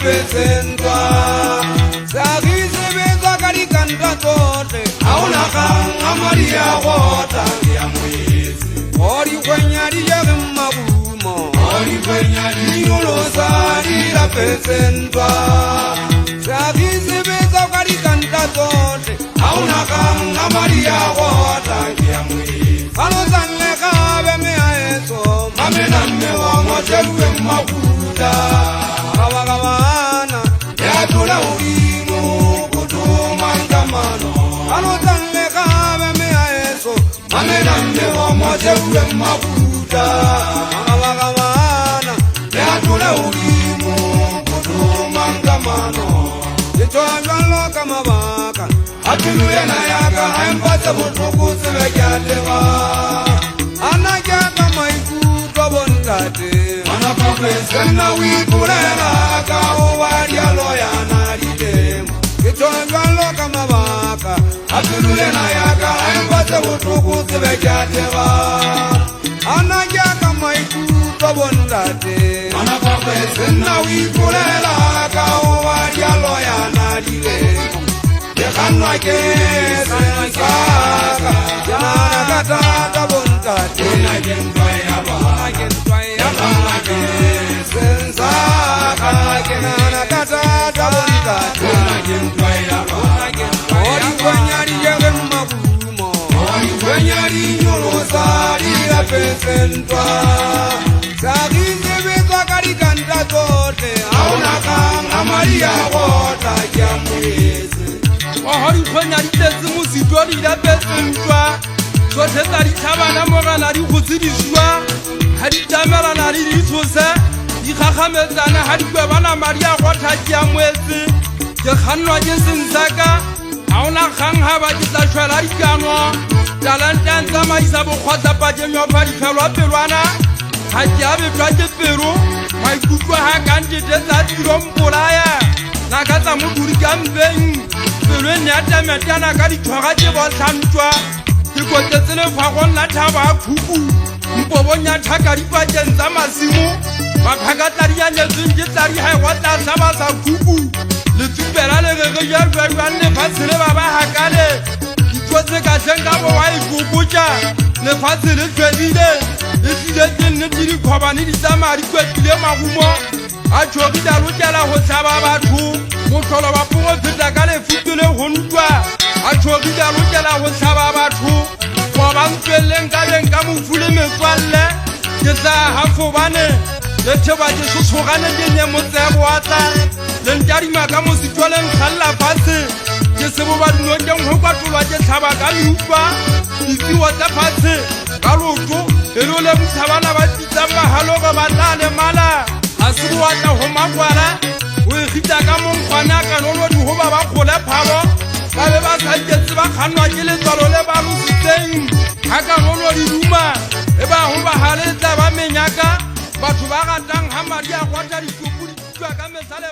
Presentwa Sagize beza kalikanta tote Hauna kanga Maria wota ya mwezi Ori kwenyari ya mabumo Ori kwenyari ulosari la presentwa Sagize beza kalikanta tote Hauna kanga Maria wota ya mwezi Halo zanleka beme aeso Mame na mewa mochewe mabuda Kawana ya tula ulimu kutumangamano Alotane kabe meaeso Mamena mmewa mojewe mabuda Kawana ya tula ulimu kutumangamano Nitoajwalo kama baka Atinuye na yaga Hempase mutuku sivejatewa Anakya kama ikuto bontate Sena wikurela kao wadialoya nalidemu Kichonjwalo kama baka Atulule na yaka Empase utuku sivejateva Anakya kama ikuto bondate Sena wikurela kao wadialoya nalidemu Yekanwa kese nsaka Yana katata bondate Unajendwa yaba Yakanwa kese nsaka Kenana katata bondate Unajendwa yaba Ori kwenyari yege mabumo Ori kwenyari nyolosari la pesentwa Sagize beza karikanta tote Hauna kanga Maria wota ya mwezi Ohori kwenyari tezi musidori la pesentwa Sote tari tabana moga nari kuzirizwa Hari jamela nari ritose Ikhakamezana hari kwebana Maria wota ya mwezi Yekhanwa jesensaka Hauna khangha bajisa shwelari kanwa Talantanza maisabu khwata paje nyopari felwa pelwana Hajabe twaje peru Maikutwa hakandi teza tiro mpulaya Nakata muduri kambengi Pelwe nyata metana kari chwagaje bolsantwa Kikote zine fakon lataba kuku Mpobo nyata karipa jenza masimu Mapakatari ya nyezinji tari haiwata sabasa kuku Litupera lege yarwe fasile baba hakale Kikote kajenga wai kukucha Le fasile twedide Isile jene tiri kwabani disama rikwetile magumo Achoki dalu jala hosaba batu Mutolo bapungo fitakale fitule hundwa Achoki dalu jala hosaba batu Wabankwele ngalenga mufule mekwale Kesa hafobane Letewa jesu sogane jenye mozebo wata Lentari makamu sitwale nkhala fase Jesebo badu nonje mhokwa tulwa jesaba kami ukwa Isi wata fase Kaluto Elole mtabana batitamba haloga batale mala Asiru wata homakwara Uikhita kama mkwanaka nono duhoba bakole pabo Babe basa jetsi bakhanwa jele zalole balu siteng Haka nono liruma Eba humba haleta bamenyaka Batu baga tang hamaria kwa jari kupuri kwa kame sale